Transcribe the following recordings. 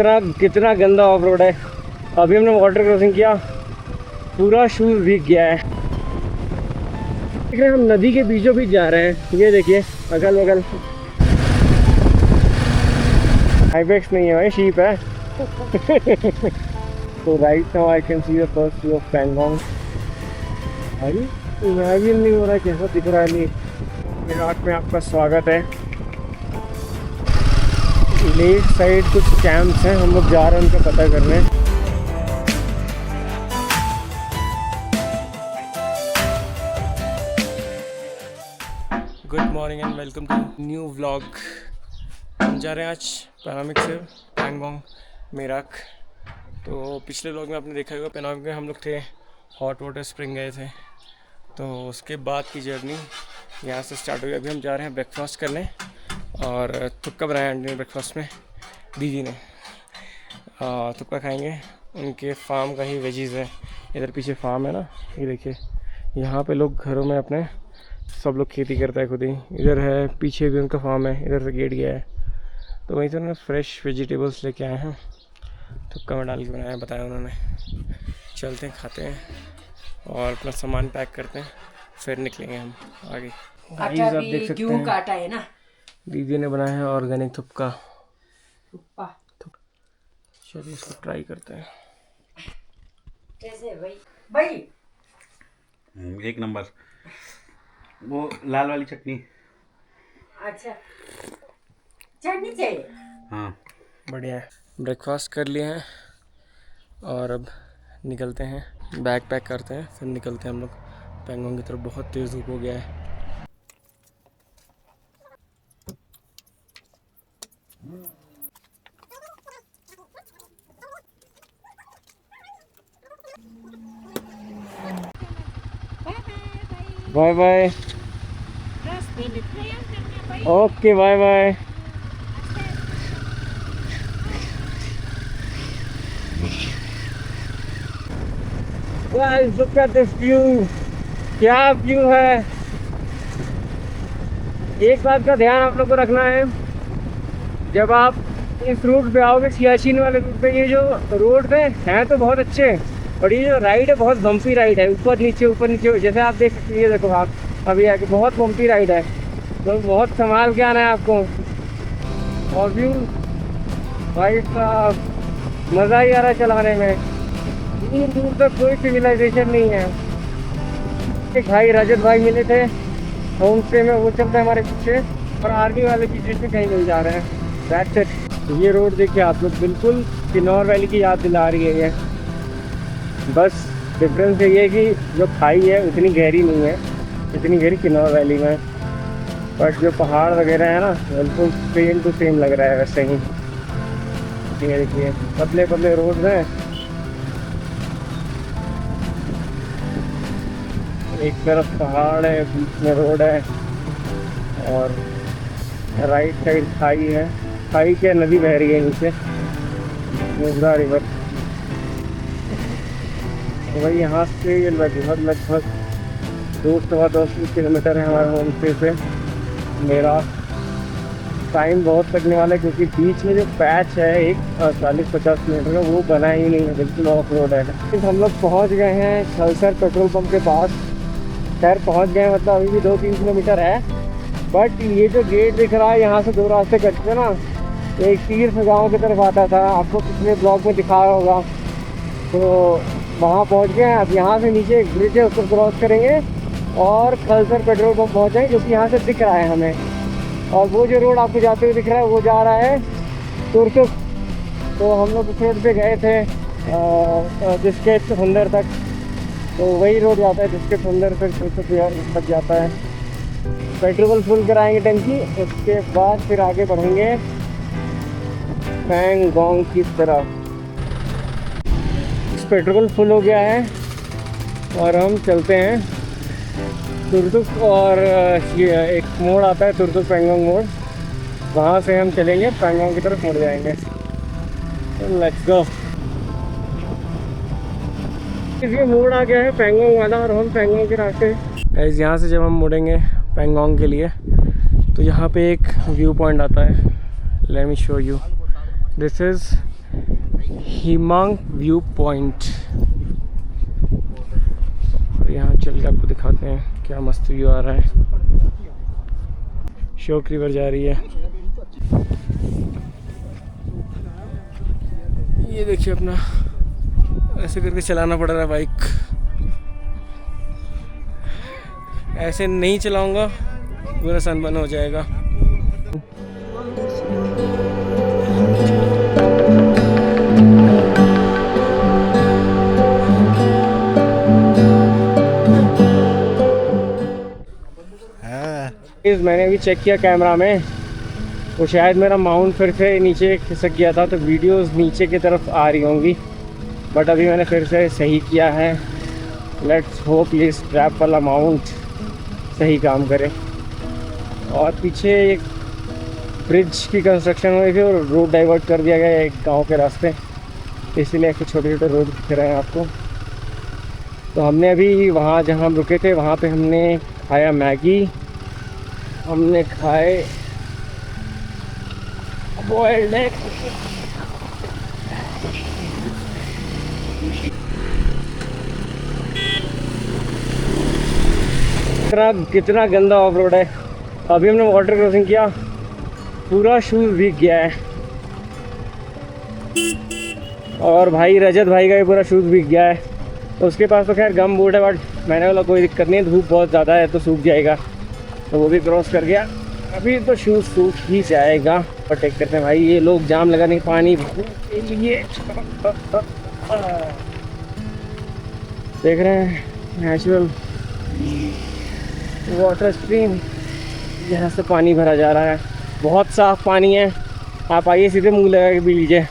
कितना गंदा of road है। अभी हमने वाटर क्रॉसिंग किया, पूरा शूज भीग गया है। देख रहे हैं हम नदी के बीचों बीच जा रहे हैं। ये देखिए अगल बगल हाईबैक्स नहीं है भाई, शीप है। तो right now I can see the first view of Pangong. अरे इमेजिन नहीं हो रहा है कैसा दिख रहा है। नहीं मेरठ में आपका स्वागत है। लेक साइड कुछ कैंप्स हैं, हम लोग जा रहे हैं उनका पता करने। Good morning and welcome to new vlog. हम जा रहे हैं आज पैनामिक से पैंगोंग मेरठ। तो पिछले व्लॉग में आपने देखा होगा पैनामिक में हम लोग थे, हॉट वाटर स्प्रिंग गए थे। तो उसके बाद की जर्नी यहाँ से स्टार्ट हुई। अभी हम जा रहे हैं ब्रेकफास्ट करने और थुक्का बनाया आंटी ने ब्रेकफास्ट में, दीदी ने। थुक्का खाएंगे, उनके फार्म का ही वेजीज़ है। इधर पीछे फार्म है ना, ये देखिए। यहाँ पे लोग घरों में अपने सब लोग खेती करता है खुद ही। इधर है पीछे भी उनका फार्म है, इधर से गेट गया है। तो वहीं से उन्होंने फ्रेश वेजिटेबल्स लेके आए हैं, थुक्का में डाल के बनाया बताया उन्होंने। चलते हैं, खाते हैं और अपना सामान पैक करते हैं, फिर निकलेंगे हम आगे। आटा भी गेहूं का आटा है ना। दीदी ने बनाया है ऑर्गेनिक थुक्का। चलिए इसको ट्राई करते हैं। कैसे भाई? एक नंबर। वो लाल वाली चटनी। अच्छा, चटनी चाहिए। हाँ बढ़िया है। ब्रेकफास्ट कर लिए हैं और अब निकलते हैं, बैग पैक करते हैं, फिर निकलते हैं हम लोग पैंगोंग की तरफ। बहुत तेज़ धूप हो गया है। Bye bye. Okay bye bye. Guys, look at this view. क्या व्यू है। एक बात का ध्यान आप लोग को रखना है, जब आप इस रूट पे आओगे, सियाचिन वाले रूट पे, ये जो रोड पे हैं तो बहुत अच्छे, और ये जो राइड है बहुत बम्पी राइड है। ऊपर नीचे जैसे आप देख सकते हैं। ये देखो आप अभी आके, बहुत बम्पी राइड है, तो बहुत संभाल के आना है आपको। और व्यू भाई साहब, मज़ा ही आ रहा है चलाने में। दूर दूर तक कोई सिविलाइजेशन नहीं है। एक भाई रजत भाई मिले थे होम स्टे में, वो चलते हैं हमारे पीछे, और आर्मी वाले पीछे से कहीं नहीं जा रहे हैं। That's it. ये रोड देखिए आप लोग, बिल्कुल किन्नौर वैली की याद दिला रही है ये। बस डिफरेंस ये है कि जो खाई है उतनी गहरी नहीं है, इतनी गहरी किन्नौर वैली में, बट जो पहाड़ वगैरह है ना, बिल्कुल सेम टू सेम लग रहा है वैसे ही। ये देखिए पतले पतले रोड हैं, एक तरफ पहाड़ है, बीच में रोड है, और राइट साइड खाई है। खाई के नदी बह रही है नीचे, मुगरा रिवर। तो भाई यहाँ से ये लगभग 200-250 किलोमीटर है हमारे होम स्टे से मेरा। टाइम बहुत लगने वाला है क्योंकि बीच में जो पैच है एक 40-50 किलोमीटर का, वो बना ही नहीं है, बिल्कुल ऑफ रोड है। हम लोग पहुँच गए हैं खलसर पेट्रोल पंप के पास। खैर पहुँच गए, मतलब अभी भी 2-3 किलोमीटर है। बट ये जो गेट दिख रहा है, यहाँ से दो रास्ते कटते ना, एक तीर्थ गाँव की तरफ आता था, आपको पिछले ब्लॉग में दिखाया होगा। तो वहाँ पहुँच गए हैं। अब यहाँ से नीचे एक ब्रिज है, उसको क्रॉस करेंगे और खलसर पेट्रोल पंप पहुँच जाएंगे, जो कि यहाँ से दिख रहा है हमें। और वो जो रोड आपको जाते हुए दिख रहा है, वो जा रहा है तुरतुक। तो हम लोग उस रोड पे गए थे जिसके सुंदर तक, तो वही रोड जाता है जिसके सुंदर से तुरतुक तक जाता है। पेट्रोल फुल कराएंगे टंकी, उसके बाद फिर आगे बढ़ेंगे पैंगोंग की तरफ। पेट्रोल फुल हो गया है और हम चलते हैं तुरतुक। और ये एक मोड़ आता है तुरतुक पैंगोंग मोड़, वहाँ से हम चलेंगे पैंगोंग की तरफ मुड़ जाएंगे। Let's go. इसलिए मोड़ आ गया है पैंगोंग वाला, और हम पैंगोंग के रास्ते। गाइस यहाँ से जब हम मुड़ेंगे पैंगोंग के लिए, तो यहाँ पे एक व्यू पॉइंट आता है। Let me show you. This is Himang view point. और यहाँ चल के आपको दिखाते हैं क्या मस्त व्यू आ रहा है। शोक रिवर जा रही है। ये देखिए अपना ऐसे करके चलाना पड़ रहा है बाइक। ऐसे नहीं चलाऊंगा पूरा सनबर्न हो जाएगा। मैंने भी चेक किया कैमरा में, तो शायद मेरा माउंट फिर से नीचे खिसक गया था, तो वीडियोस नीचे की तरफ आ रही होंगी। बट अभी मैंने फिर से सही किया है। लेट्स होप ये स्ट्रैप वाला माउंट सही काम करे। और पीछे एक ब्रिज की कंस्ट्रक्शन हुई थी और रोड डाइवर्ट कर दिया गया एक गांव के रास्ते, इसीलिए ऐसे छोटे छोटे रोड दिख रहे हैं आपको। तो हमने अभी वहाँ जहाँ हम रुके थे वहाँ पे हमने खाया मैगी, हमने खाए बॉइल्ड एग, कितना गंदा ऑफ रोड है। अभी हमने वाटर क्रॉसिंग किया, पूरा शूज भीग गया है। और भाई रजत भाई का भी पूरा शूज भीग गया है। तो उसके पास तो खैर गम बूट है, बट मैंने बोला कोई दिक्कत नहीं, धूप बहुत ज़्यादा है तो सूख जाएगा। तो वो भी क्रॉस कर गया। अभी तो शूज़ सूख ही जाएगा। और टेक करते हैं भाई, ये लोग जाम लगा नहीं पानी के लिए। देख रहे हैं नेचुरल वाटर स्ट्रीम, यहाँ से पानी भरा जा रहा है। बहुत साफ़ पानी है। आप आइए सीधे मुँह लगा के पी लीजिए।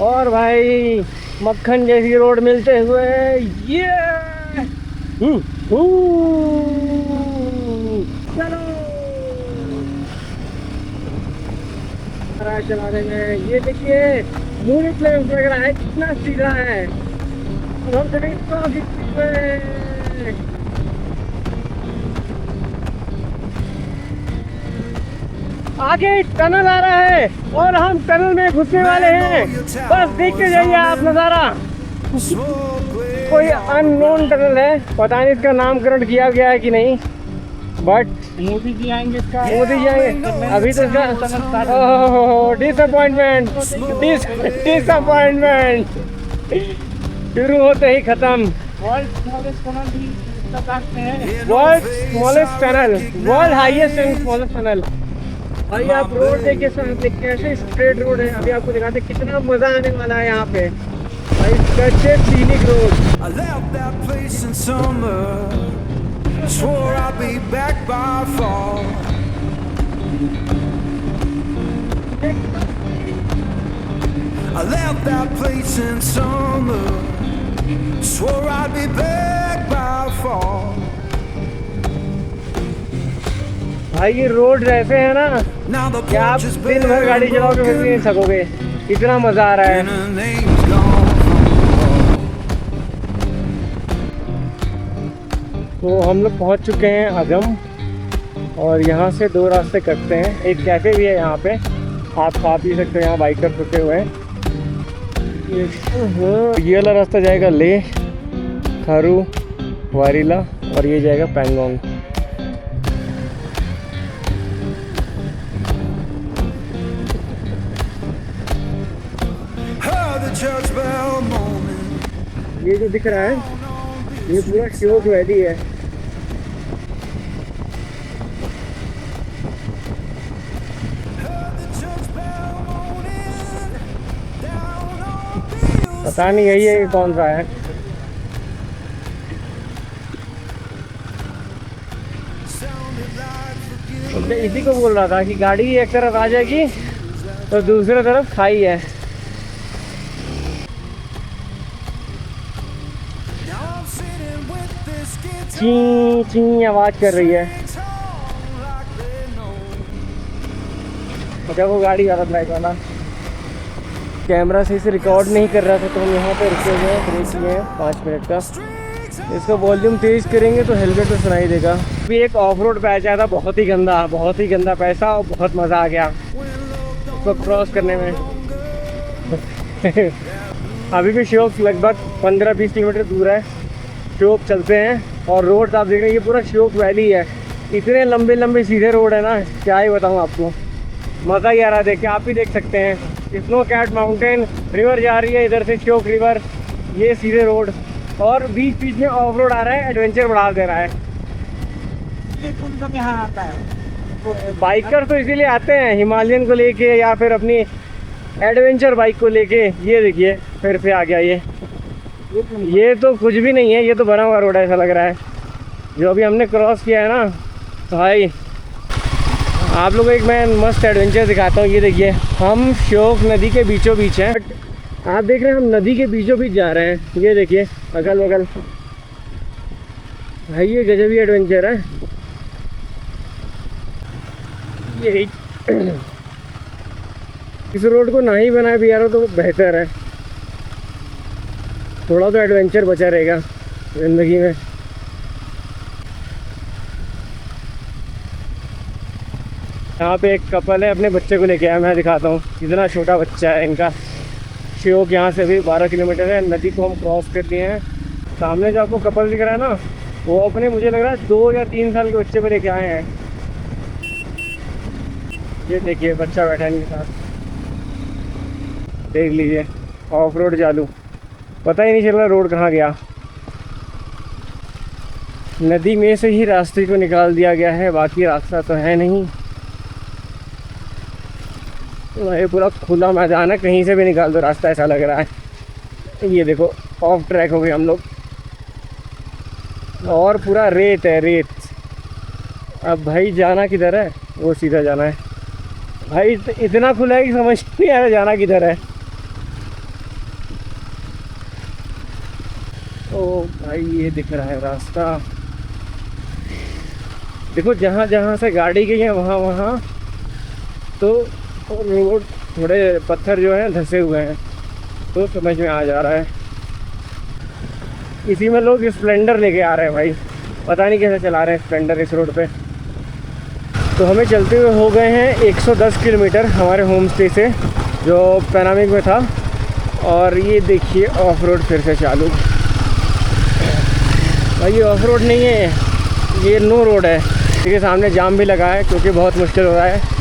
और भाई मक्खन जैसी रोड मिलते हुए ये चलो चलाने में। ये देखिए मूवी फ्लेम लग रहा है, कितना सीधा है। हम आगे टनल आ रहा है और हम टनल में घुसने वाले हैं। बस देखते जाइए आप नज़ारा। कोई अननोन टनल है, पता नहीं इसका नामकरण किया गया है कि नहीं, बट मोदी जी आएंगे अभी तो इसका डिसअपॉइंटमेंट शुरू होते ही खत्म। World smallest tunnel, world highest and smallest tunnel. भाई आप रोड देखिए, कैसे स्ट्रेट रोड है। अभी आपको दिखाते कितना मजा आने वाला है यहाँ पे। भाई कच्चे scenic road. I left that place in summer, swore I'd be back by fall. I left that place in summer, swore I'd be back by fall. भाई ये रोड ऐसे है ना कि आप दिन भर गाड़ी चलाओगे फिर भी नहीं सकोगे, इतना मजा आ रहा है। तो हम लोग पहुंच चुके हैं अगम, और यहाँ से दो रास्ते कटते हैं। एक कैफ़े भी है यहाँ पे, आप खा पी सकते हो। यहाँ बाइकर रुके हुए हैं। ये वाला रास्ता जाएगा ले, खारू, वारीला, और ये जाएगा पैंगोंग। ये जो दिख रहा है ये पूरा श्योक वैली है। पता नहीं यही है कौन सा है। तो इसी को बोल रहा था कि गाड़ी एक तरफ आ जाएगी तो दूसरी तरफ खाई है। ची ची आवाज कर रही है। जब वो गाड़ी आ रहा बाइक वाला, कैमरा सही से रिकॉर्ड नहीं कर रहा था, तो हम यहाँ पे रुके हुए हैं, ब्रेक लिए हैं 5 मिनट का। इसका वॉल्यूम तेज करेंगे तो हेलमेट में सुनाई देगा। अभी एक ऑफ रोड पैच आया था, बहुत ही गंदा पैसा, और बहुत मज़ा आ गया उसको क्रॉस करने में। अभी भी श्योक लगभग 15-20 किलोमीटर दूर है। श्योक चलते हैं और रोड आप देख रहे हैं, ये पूरा श्योक वैली है। इतने लंबे सीधे रोड है ना, क्या ही बताऊँ आपको, मज़ा ही आ रहा है देख के। आप भी देख सकते हैं स्नो कैट माउंटेन, रिवर जा रही है इधर से, श्योक रिवर, ये सीधे रोड, और बीच में ऑफ रोड आ रहा है, एडवेंचर बढ़ा दे रहा है। यहाँ आता है बाइकर तो इसीलिए आते हैं हिमालयन को लेके या फिर अपनी एडवेंचर बाइक को लेके। ये देखिए फिर से आ गया ये तो कुछ भी नहीं है, ये तो बना हुआ रोड है ऐसा लग रहा है। जो अभी हमने क्रॉस किया है ना, तो भाई आप लोगों को एक मैं मस्त एडवेंचर दिखाता हूँ। ये देखिए हम श्योक नदी के बीचों बीच हैं, आप देख रहे हैं हम नदी के बीचों बीच जा रहे हैं। ये देखिए अगल बगल, भाई ये गजब ही एडवेंचर है। ये इस रोड को ना ही बनाए भी यार तो बेहतर है, थोड़ा तो एडवेंचर बचा रहेगा ज़िंदगी में। यहाँ पे एक कपल है, अपने बच्चे को लेके आया, मैं दिखाता हूँ कितना छोटा बच्चा है इनका। श्योक यहाँ से भी 12 किलोमीटर है। नदी को हम क्रॉस कर लिए हैं। सामने जो आपको कपल दिख रहा है ना, वो अपने मुझे लग रहा है 2 या 3 साल के बच्चे को लेके आए हैं। ये देखिए बच्चा बैठा है इनके साथ, देख लीजिए ऑफ रोड चालू, पता ही नहीं चल रहा रोड कहाँ गया। नदी में से ही रास्ते को निकाल दिया गया है, बाकी रास्ता तो है नहीं। ये पूरा खुला मैदान है, कहीं से भी निकाल दो रास्ता ऐसा लग रहा है। ये देखो ऑफ ट्रैक हो गए हम लोग, और पूरा रेत है रेत। अब भाई जाना किधर है, वो सीधा जाना है भाई। इतना खुला है कि समझ नहीं आ रहा जाना किधर है। ओ भाई ये दिख रहा है रास्ता, देखो जहाँ जहाँ से गाड़ी गई है वहाँ वहाँ तो रोड थोड़े पत्थर जो हैं धंसे हुए हैं, तो समझ में आ जा रहा है। इसी में लोग स्प्लेंडर लेके आ रहे हैं भाई, पता नहीं कैसे चला रहे हैं स्प्लेंडर इस रोड पे। तो हमें चलते हुए हो गए हैं 110 किलोमीटर हमारे होम स्टे से, जो पैनामिक में था। और ये देखिए ऑफ रोड फिर से चालू। भाई ये ऑफ रोड नहीं है, ये नो रोड है। देखिए सामने जाम भी लगा है, क्योंकि बहुत मुश्किल हो रहा है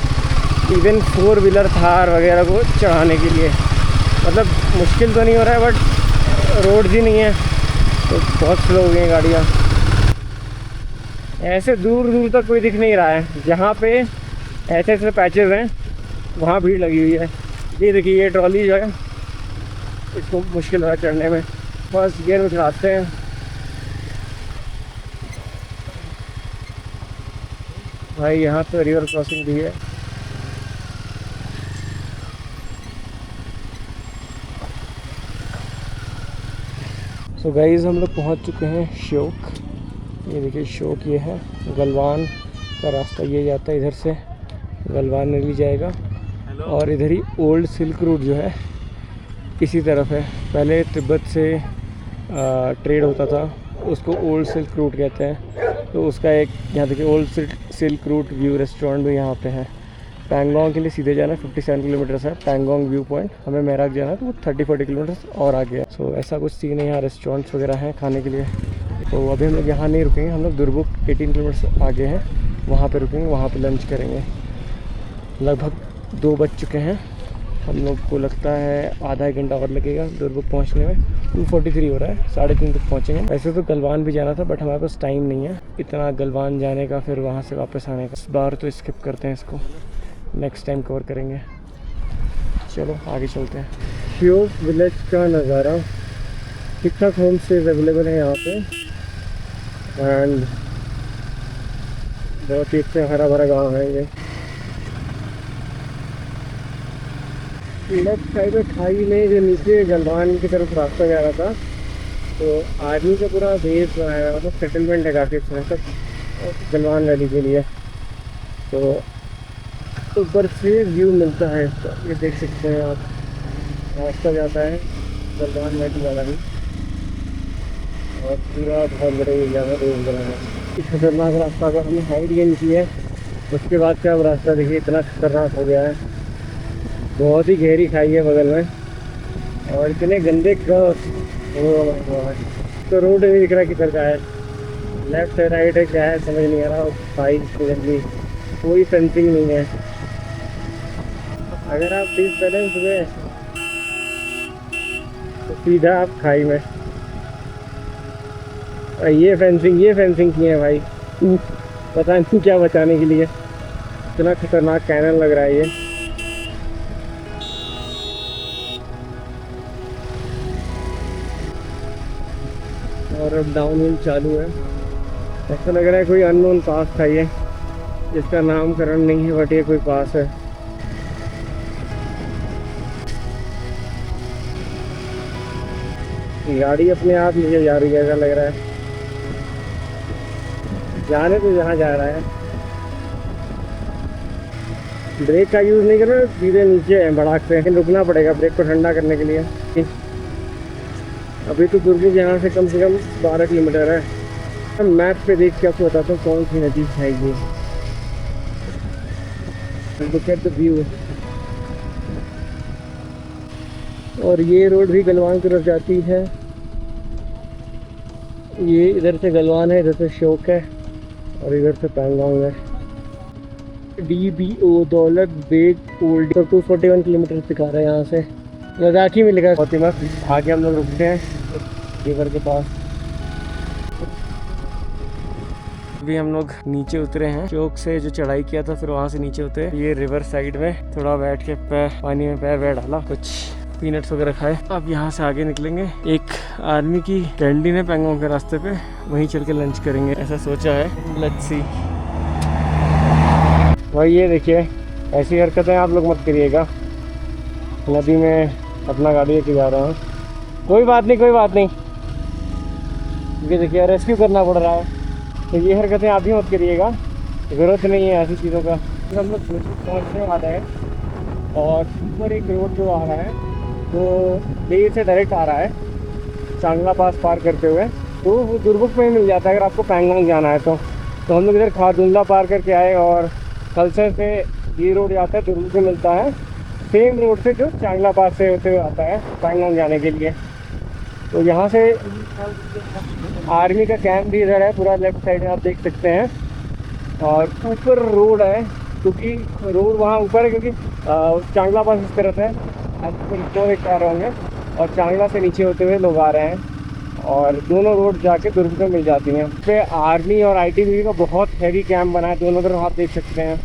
इवन 4 व्हीलर थार वगैरह को चढ़ाने के लिए। मतलब मुश्किल तो नहीं हो रहा है, बट रोड ही नहीं है तो बहुत स्लो हो गई हैं गाड़ियाँ। ऐसे दूर दूर तक कोई दिख नहीं रहा है, जहाँ पे ऐसे ऐसे पैचेस हैं वहाँ भीड़ लगी हुई है। ये देखिए ये ट्रॉली जो है, इसको मुश्किल हो रहा है चढ़ने में। फर्स्ट गियर में चढ़ाते हैं। भाई यहाँ तो रिवर क्रॉसिंग भी है। सो गाइस हम लोग पहुँच चुके हैं श्योक। ये देखिए श्योक ये है, गलवान का रास्ता ये जाता है, इधर से गलवान नदी जाएगा। और इधर ही ओल्ड सिल्क रूट जो है इसी तरफ है। पहले तिब्बत से ट्रेड होता था, उसको ओल्ड सिल्क रूट कहते हैं। तो उसका एक यहाँ देखिए old silk route view restaurant भी यहाँ पे है। पैंगोंग के लिए सीधे जाना 57 किलोमीटर है पैंगोंग व्यू पॉइंट। हमें मेराक जाना है तो वो 30-40 किलोमीटर और आगे है। सो ऐसा कुछ सीन है, यहाँ रेस्टोरेंट्स वगैरह हैं खाने के लिए। तो अभी हम लोग यहाँ नहीं रुकेंगे, हम लोग दुर्बुक 18 किलोमीटर आगे हैं, वहाँ पे रुकेंगे, वहाँ पे लंच करेंगे। लगभग 2 बज चुके हैं, हम लोग को लगता है आधा 1 घंटा और लगेगा दुर्बुक पहुँचने में। 2:43 हो रहा है, 3:30 तक पहुँचेंगे। वैसे तो गलवान भी जाना था, बट हमारे पास टाइम नहीं है इतना गलवान जाने का, फिर वहाँ से वापस आने का। इस बार तो स्किप करते हैं इसको, नेक्स्ट टाइम कवर करेंगे। चलो आगे चलते हैं। श्योक विलेज का नज़ारा, ठीक ठाक होम स्टेज अवेलेबल है यहाँ पे, एंड बहुत ही अच्छा हरा भरा गाँव है ये। लेफ्ट साइड में खाई में जो नीचे गलवान की तरफ रास्ता जा रहा था, तो आर्मी का पूरा बेस बनाया, मतलब सेटलमेंट है काफ़ी अच्छा सब गलवान वैली के लिए। तो ऊपर से व्यू मिलता है इसका, ये देख सकते हैं आप, रास्ता जाता है गलवान वैली वाला भी। और पूरा बहुत बड़े एरिया में रोड बना है। इस खतरनाक रास्ता का हमने हाइट गेन की है, उसके बाद क्या अब रास्ता देखिए इतना खतरनाक हो गया है। बहुत ही गहरी खाई है बगल में और इतने गंदे तो रोड नहीं दिख रहा किधर का है, लेफ्ट है राइट है क्या है समझ नहीं आ रहा। खाई गंदी, कोई फेंसिंग नहीं है। अगर आप डिसबैलेंस हुए तो सीधा आप खाई में। और ये फेंसिंग की है भाई, पता नहीं क्या बचाने के लिए। इतना खतरनाक कैनल लग रहा है ये। और अब डाउनहिल चालू है। ऐसा लग रहा है कोई अननोन पास था ये, जिसका नामकरण नहीं है बट ये कोई पास है। गाड़ी अपने आप नीचे जा रही है ऐसा लग रहा है, जाने तो जहाँ जा रहा है। ब्रेक का यूज़ नहीं करना, सीधे नीचे है भड़ाक से, लेकिन रुकना पड़ेगा ब्रेक को ठंडा करने के लिए। अभी तो दुर्ग यहाँ से कम 12 किलोमीटर है। मैप पे देख के आपको बताता हूँ कौन सी नदी है ये। Look at the view. और ये रोड भी गलवान की तरफ जाती है। ये इधर से गलवान है, इधर से शोक है और इधर से पैंगोंग है। DBO Daulat Beg old 241 kilometre दिखा रहा है यहाँ से। लद्दाखी में लिखा है। बहुत ही मस्त। आगे हम लोग रुकते हैं रिवर के पास। अभी हम लोग नीचे उतरे हैं, चौक से जो चढ़ाई किया था फिर वहाँ से नीचे उतरे। ये रिवर साइड में थोड़ा बैठ के पानी में पैर डाला, कुछ पीनट्स वगैरह खाए। अब यहाँ से आगे निकलेंगे। एक आर्मी की कैंटीन है पैंगोंग के रास्ते पे, वहीं चल के लंच करेंगे ऐसा सोचा है। Let's see. भाई ये देखिए, ऐसी हरकतें आप लोग मत करिएगा। नदी में अपना गाड़ी लेके जा रहा हूँ। कोई बात नहीं। ये देखिए रेस्क्यू करना पड़ रहा है, तो ये हरकतें आप भी मत करिएगा, ज़रूरत नहीं है ऐसी चीज़ों का। हम लोग पहुँचने वाले हैं और ऊपर एक रोड जो आ रहा है तो लेह से डायरेक्ट आ रहा है चांगला पास पार करते हुए, तो वो दुर्बुक में ही मिल जाता है अगर आपको पैंगोंग जाना है तो। हम लोग इधर खारदुंगला पार करके आए और कल्चर से ये रोड जाता है दुर्बुक में मिलता है, सेम रोड से जो चांगला पास से होते हुए आता है पैंगोंग जाने के लिए। तो यहाँ से आर्मी का कैंप भी इधर है, पूरा लेफ्ट साइड में आप देख सकते हैं। और ऊपर रोड है, क्योंकि रोड वहाँ ऊपर है क्योंकि चांगला पास इस तरफ है, दो एक आ रहे होंगे और चांगला से नीचे होते हुए लोग आ रहे हैं और दोनों रोड जाके दुर्ग में मिल जाती हैं। पे आर्मी और ITBP का बहुत हैवी कैंप बना है, दोनों तरफ आप देख सकते हैं।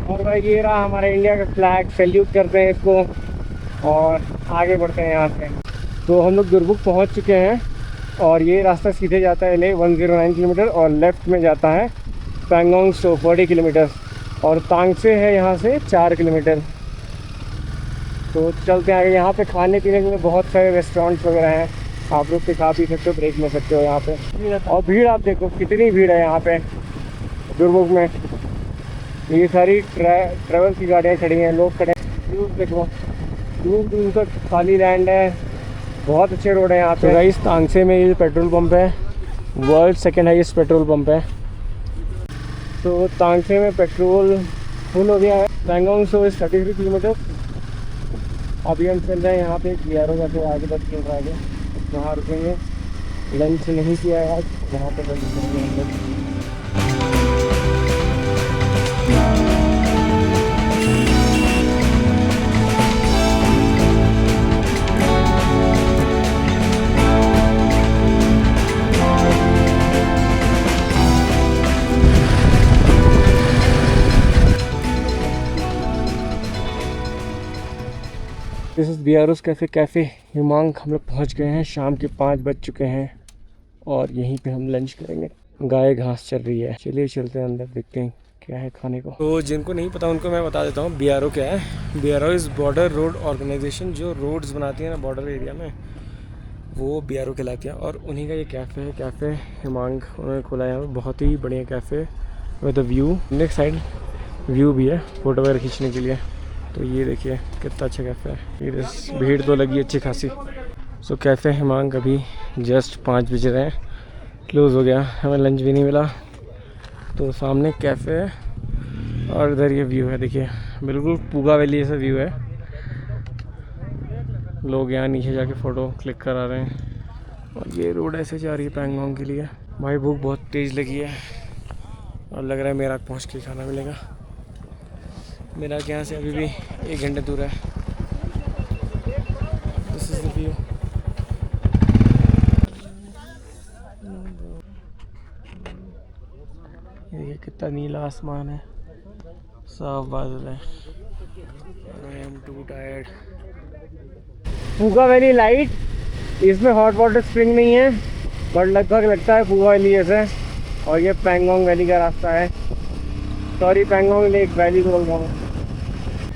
और भाई ये रहा हमारा इंडिया का फ्लैग, सैल्यूट करते हैं इसको और आगे बढ़ते हैं यहाँ से। तो हम लोग दुर्बुक पहुँच चुके हैं और ये रास्ता सीधे जाता है लेह 109 किलोमीटर और लेफ़्ट में जाता है पैंगोंग 40 किलोमीटर और तांगसे है यहाँ से 4 किलोमीटर। तो चलते हैं आगे। यहाँ पे खाने पीने के लिए बहुत सारे रेस्टोरेंट्स वगैरह हैं, आप लोग के खा पी सकते हो, ब्रेक ले सकते हो यहाँ पे। और भीड़ आप देखो कितनी भीड़ है यहाँ पे दुर्बुक में। ये सारी ट्रैवल की गाड़ियाँ खड़ी हैं, लोग खड़े हैं। दूर देखो, दूर दूर तक खाली लैंड है, बहुत अच्छे रोड है यहाँ पे। गाइस तांगसे में ये पेट्रोल पंप है, world second highest petrol pump है। तो तांगसे में पेट्रोल फुल हो गया है। पैंगोंग सो 33 किलोमीटर। अभी हम चल रहे हैं यहाँ पे BRO का, तो आगे 10 किलोमीटर आगे वहाँ रुकेंगे। लंच नहीं किया है आज, वहाँ पे लंच करेंगे हम लोग। This is BRO's cafe Himang. हम लोग पहुँच गए हैं, शाम के 5 बज चुके हैं और यहीं पे हम लंच करेंगे। गाय घास चल रही है, चलिए चलते हैं अंदर, देखते हैं क्या है खाने को। तो जिनको नहीं पता उनको मैं बता देता हूँ BRO क्या है। BRO is border road organisation, जो रोड्स बनाती है ना बॉर्डर एरिया में, वो BRO कहलाती है। और उन्हीं का ये कैफ़े है, कैफ़े हिमांग उन्होंने खोला है। बहुत ही बढ़िया cafe with a view, next side view भी है फ़ोटो वगैरह खींचने के लिए। तो ये देखिए कितना अच्छा कैफ़े है। ये भीड़ तो लगी अच्छी खासी। सो कैफ़े हिमांग अभी जस्ट 5 बज रहे हैं, क्लोज़ हो गया, हमें लंच भी नहीं मिला। तो सामने कैफ़े है और इधर ये व्यू है, देखिए बिल्कुल पूगा वैली जैसा व्यू है। लोग यहाँ नीचे जाके फ़ोटो क्लिक करा रहे हैं और ये रोड ऐसे जा रही है पैंगोंग के लिए। भाई भूख बहुत तेज़ लगी है और लग रहा है मेरा पहुँच के खाना मिलेगा। मेरा यहाँ से अभी भी 1 घंटे दूर है। This is the view. देखिए कितना नीला आसमान है, साफ बादल है। I am to tired. Puga valley light, इसमें हॉट वाटर स्प्रिंग नहीं है बट लगभग लगता है पूगा वैली जैसे। और ये पैंगोंग वैली का रास्ता है, सॉरी पैंगोंग लेक वैली बोल रहा हूँ।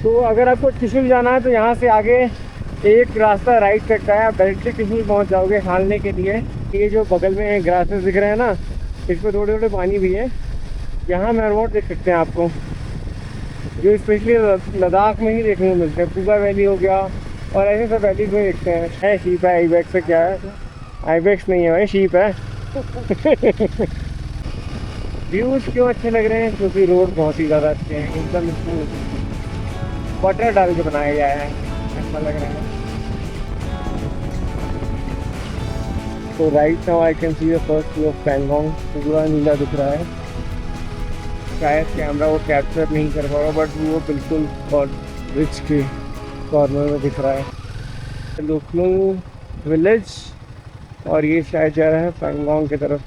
तो अगर आपको त्रिशूल जाना है तो यहाँ से आगे एक रास्ता राइट कटता है, आप डायरेक्टली त्रिशूल पहुँच जाओगे हालने के लिए। ये जो बगल में ग्रासेस दिख रहे हैं ना, इस पर थोड़े थोड़े पानी भी है। यहाँ मैरमोट देख सकते हैं आपको, जो स्पेशली लद्दाख में ही देखने को मिलते हैं। पूगा वैली हो गया और ऐसे सब वैलीज में देखते हैं। है शीप है, आईबेक्स से क्या है, आईबेक्स नहीं है भाई, शीप है। व्यूज़ क्यों अच्छे लग रहे हैं? क्योंकि रोड बहुत ही ज़्यादा अच्छे हैं, एकदम बटर डाल के बनाया गया है, अच्छा लग रहा है। तो right now I can see the first view of Pangong. पूरा नीला दिख रहा है, शायद कैमरा वो कैप्चर नहीं कर पा रहा बट वो बिल्कुल और रिच के कॉर्नर में दिख रहा है। लुकनुंग विलेज और ये शायद जा रहा है पैंगोंग की तरफ।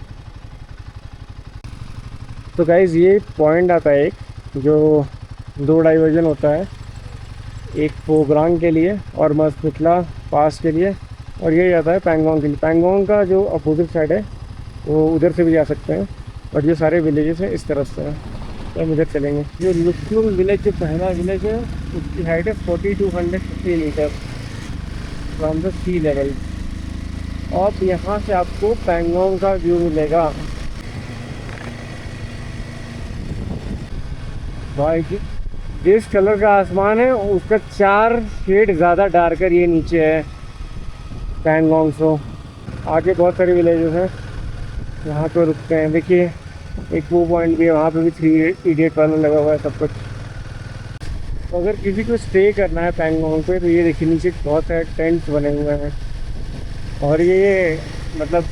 तो गाइज़ ये पॉइंट आता है एक, जो 2 डाइवर्जन होता है, एक पोग्रांग के लिए और मस्कुटला पास के लिए, और ये जाता है पैंगोंग के लिए। पैंगोंग का जो अपोजिट साइड है वो उधर से भी जा सकते हैं, बट ये सारे विलेजेस हैं इस तरफ से, तो हम इधर चलेंगे। जो लुकनुंग विलेज जो पहला विलेज है उसकी हाइट है 4250 metre from the sea level. और यहाँ से आपको पैंगोंग का व्यू मिलेगा। भाई जिस कलर का आसमान है उसका 4 शेड ज़्यादा डार्कर ये नीचे है पैंगोंग से। आगे बहुत सारे विलेजेस हैं, यहाँ पे रुकते हैं। देखिए एक वो पॉइंट भी है, वहाँ पे भी 3 इडियट वाला लगा हुआ है सब कुछ। तो अगर किसी को स्टे करना है पैंगोंग पे तो ये देखिए नीचे बहुत सारे टेंट्स बने हुए हैं। और ये मतलब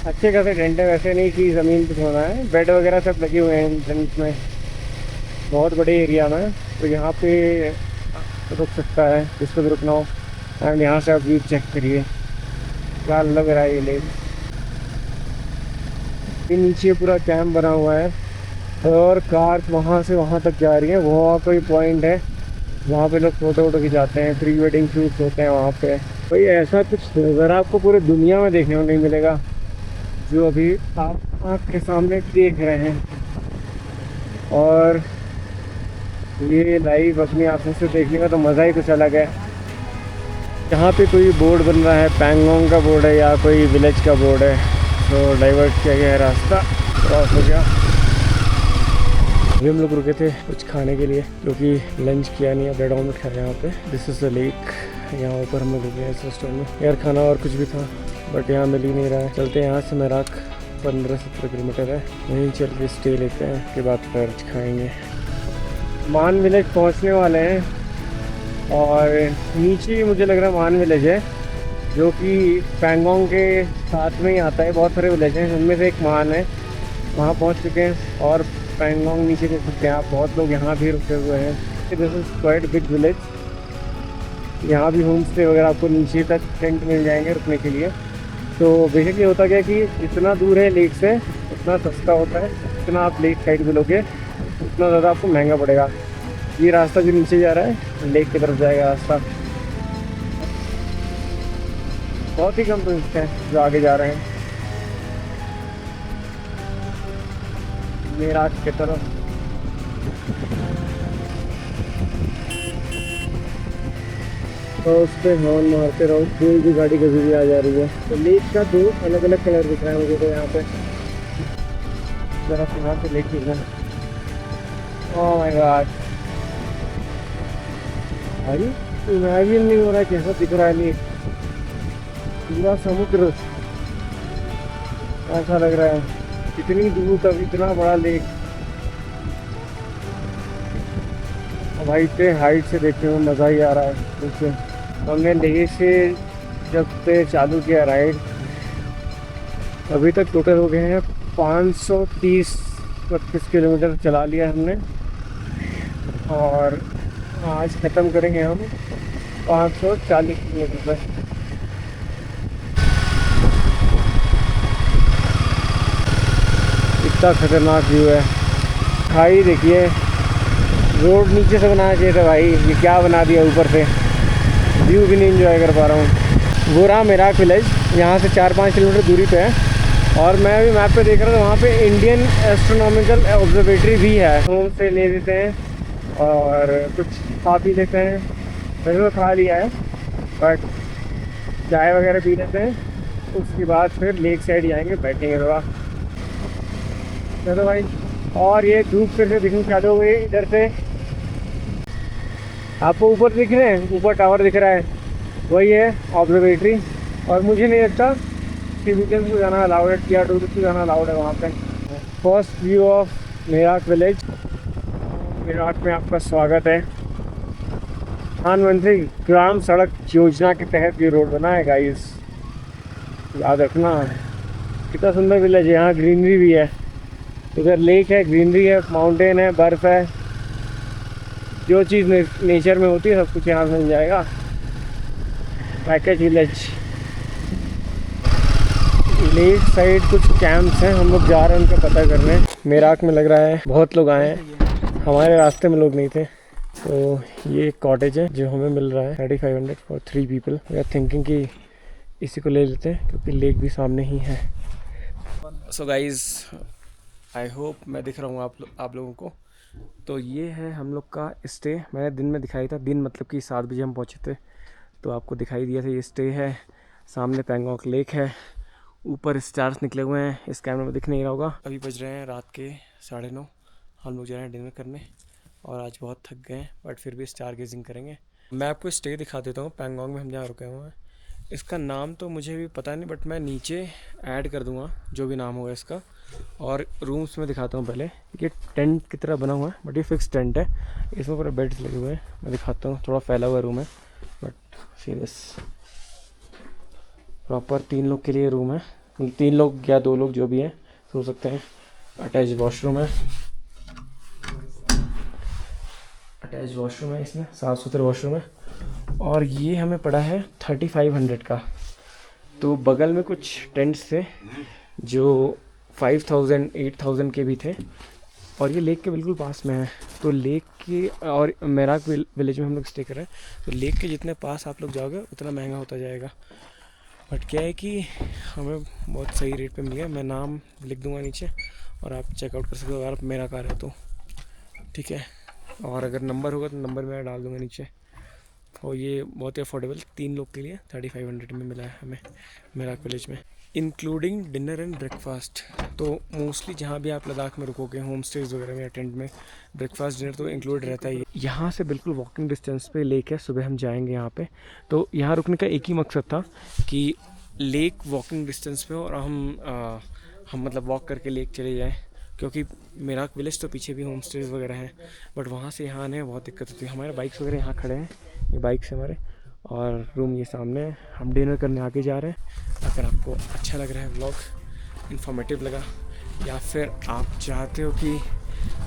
अच्छे खासे टेंट है, वैसे नहीं कि ज़मीन पे सोना है, बेड वगैरह सब लगे हुए हैं टेंट में, बहुत बड़े एरिया में। तो यहाँ पे रुक सकता है जिसको भी रुकना हो। एंड यहाँ से आप व्यू चेक करिए, क्या लग रहा है ये लेक। ये नीचे पूरा कैंप बना हुआ है और कार वहाँ से वहाँ तक जा रही है। वहाँ कोई पॉइंट है वहाँ पे लोग फ़ोटो खिंचाते हैं, प्री वेडिंग शूट्स होते हैं वहाँ पे। भाई ऐसा कुछ नज़र आपको पूरे दुनिया में देखने को नहीं मिलेगा जो अभी आप आँख के सामने देख रहे हैं। और ये लाइव अपनी आँखों से देखने का तो मज़ा ही कुछ अलग है। यहाँ पे कोई बोर्ड बन रहा है, पैंगोंग का बोर्ड है या कोई विलेज का बोर्ड है, तो डाइवर्ट किया गया है, रास्ता क्रॉस हो गया। अभी हम लोग रुके थे कुछ खाने के लिए क्योंकि लंच किया नहीं है, ब्रेड ऑमलेट खा रहे हैं यहाँ पे। दिस इज़ द लेक, यहाँ ऊपर हम लोग रुके हैं इस रेस्टोरेंट में। यार खाना और कुछ भी था बट यहाँ मिल ही नहीं रहा है। चलते हैं यहाँ से, मैराक 15-17 किलोमीटर है, वहीं चल के स्टे लेते हैं, उसके बाद लंच खाएँगे। मान विलेज पहुँचने वाले हैं और नीचे मुझे लग रहा है मान विलेज है जो कि पैंगोंग के साथ में ही आता है। बहुत सारे विलेज हैं, उनमें से एक मान है, वहाँ पहुँच चुके हैं। और पैंगोंग नीचे देख सकते हैं आप, बहुत लोग यहाँ भी रुके हुए हैं। This is quite big village. यहाँ भी होम स्टे वगैरह आपको नीचे तक टेंट मिल जाएंगे रुकने के लिए। तो बेसिकली होता क्या कि जितना दूर है लेक से उतना सस्ता होता है, जितना आप लेक साइड में लोगे उतना ज़्यादा आपको महंगा पड़ेगा। ये रास्ता जो नीचे जा रहा है लेक की तरफ जाएगा रास्ता, बहुत ही कम टूरिस्ट हैं जो आगे जा रहे हैं मेराक की तरफ। तो उस पर हॉर्न मारते रहो, कोई भी गाड़ी कभी भी आ जा रही है। तो लेक का 2 अलग अलग कलर दिख रहा है मुझे तो यहाँ पे। जरा यहाँ से लेक दिख रहा है। ओह माय गॉड, अरे इमेजिन नहीं हो रहा है कैसा दिख रहा है लेक। पूरा समुद्र ऐसा लग रहा है इतनी दूर तक इतना बड़ा लेक। भाई इतने हाइट से देखने में मज़ा ही आ रहा है। देखिए हमने लेह से जब से चालू किया राइड अभी तक टोटल हो गए हैं 530-32 किलोमीटर चला लिया हमने, और आज ख़त्म करेंगे हम 540 किलोमीटर पर। इतना खतरनाक व्यू है। खाई देखिए, रोड नीचे से बनाना चाहिए था भाई, ये क्या बना दिया ऊपर से। व्यू भी नहीं एंजॉय कर पा रहा हूँ। वो रहा मेराक विलेज, यहाँ से 4-5 किलोमीटर दूरी पे है, और मैं अभी मैप पे देख रहा था वहाँ पे इंडियन एस्ट्रोनॉमिकल ऑब्जर्वेटरी भी है। होम स्टे ले लेते हैं और कुछ खा पी लेते हैं। मैंने तो खा लिया है बट चाय वगैरह पी लेते हैं, उसके बाद फिर लेक साइड जाएंगे, बैठेंगे थोड़ा। चलो भाई, और ये धूप फिर से दिखनी चालू हो गई इधर से। आपको ऊपर दिख रहे हैं, ऊपर टावर दिख रहा है, वही है ऑब्जर्वेटरी। और मुझे नहीं लगता सिविलियंस को जाना अलाउड है, टीआर टूरिस्ट को जाना अलाउड है वहाँ पे। First view of Merak village. Merak में आपका स्वागत है। प्रधानमंत्री ग्राम सड़क योजना के तहत ये रोड बना है गाइस, याद रखना। कितना सुंदर विलेज है, यहाँ ग्रीनरी भी है, उधर लेक है, ग्रीनरी है, माउंटेन है, बर्फ़ है, जो चीज़ नेचर में होती है सब कुछ यहाँ मिल जाएगा। Package village. लेक साइड कुछ कैंप्स हैं, हम लोग जा रहे हैं उनका पता करने। मेराक में लग रहा है बहुत लोग आए हैं, हमारे रास्ते में लोग नहीं थे। तो ये एक कॉटेज है जो हमें मिल रहा है 3500 for 3 people. We are thinking कि इसी को ले लेते हैं क्योंकि लेक भी सामने ही है। सो गाइज, आई होप मैं दिख रहा हूँ आप लोगों को। तो ये है हम लोग का स्टे। मैंने दिन में दिखाई था, दिन मतलब कि 7 बजे हम पहुँचे थे तो आपको दिखाई दिया था। ये स्टे है, सामने पैंगोंग लेक है, ऊपर स्टार्स निकले हुए हैं, इस कैमरे में दिख नहीं रहा होगा। अभी बज रहे हैं रात के 9:30, हम लोग जा रहे हैं डिनर करने, और आज बहुत थक गए हैं बट फिर भी स्टार गेजिंग करेंगे। मैं आपको स्टे दिखा देता हूँ पैंगोंग में हम जहाँ रुके हुए हैं। इसका नाम तो मुझे भी पता नहीं बट मैं नीचे ऐड कर दूँगा जो भी नाम होगा इसका। और रूम्स में दिखाता हूँ पहले। ये टेंट की तरह बना हुआ है बट ये फिक्स टेंट है, इसमें पूरे बेड्स लगे हुए हैं। मैं दिखाता हूँ, थोड़ा फैला हुआ रूम है बट सीरियस प्रॉपर 3 लोग के लिए रूम है। 3 लोग या 2 लोग जो भी हैं सो सकते हैं। अटैच वॉशरूम है, अटैच वॉशरूम है, इसमें साफ़ सुथरा वॉशरूम है। और ये हमें पड़ा है 3500 का। तो बगल में कुछ टेंट्स थे जो 5000 8000 के भी थे, और ये लेक के बिल्कुल पास में है। तो लेक की और मेराक विलेज में हम लोग स्टे कर रहे हैं, तो लेक के जितने पास आप लोग जाओगे उतना महंगा होता जाएगा। बट क्या है कि हमें बहुत सही रेट पे मिल गया। मैं नाम लिख दूंगा नीचे और आप चेकआउट कर सकते हो अगर आप मेरा कार है तो, ठीक है। और अगर नंबर होगा तो नंबर मैं डाल दूंगा नीचे। और ये बहुत ही अफोर्डेबल 3 लोग के लिए 3500 में मिला है हमें मेराक विलेज में, इंक्लूडिंग डिनर एंड ब्रेकफास्ट। तो मोस्टली जहाँ भी आप लद्दाख में रुकोगे होम स्टेज वगैरह में या टेंट में, ब्रेकफास्ट डिनर तो इंक्लूड रहता ही है। यहाँ से बिल्कुल वॉकिंग डिस्टेंस पे लेक है, सुबह हम जाएंगे यहाँ पे। तो यहाँ रुकने का एक ही मकसद था कि लेक वॉकिंग डिस्टेंस पे हो और हम मतलब वॉक करके लेक चले जाएँ, क्योंकि मेराक विलेज तो पीछे भी होम स्टेज वगैरह हैं बट वहाँ से यहाँ आने में बहुत दिक्कत होती है। हमारे बाइक्स वगैरह यहाँ खड़े हैं, ये बाइक्स हैं हमारे, और रूम ये सामने है। हम डिनर करने आगे जा रहे हैं। अगर आपको अच्छा लग रहा है व्लॉग, इन्फॉर्मेटिव लगा, या फिर आप चाहते हो कि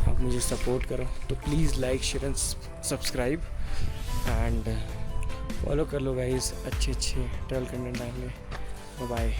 आप मुझे सपोर्ट करो तो please like share and subscribe and follow कर लो गाइस। अच्छे ट्रैवल कंटेंट डालने। बाय।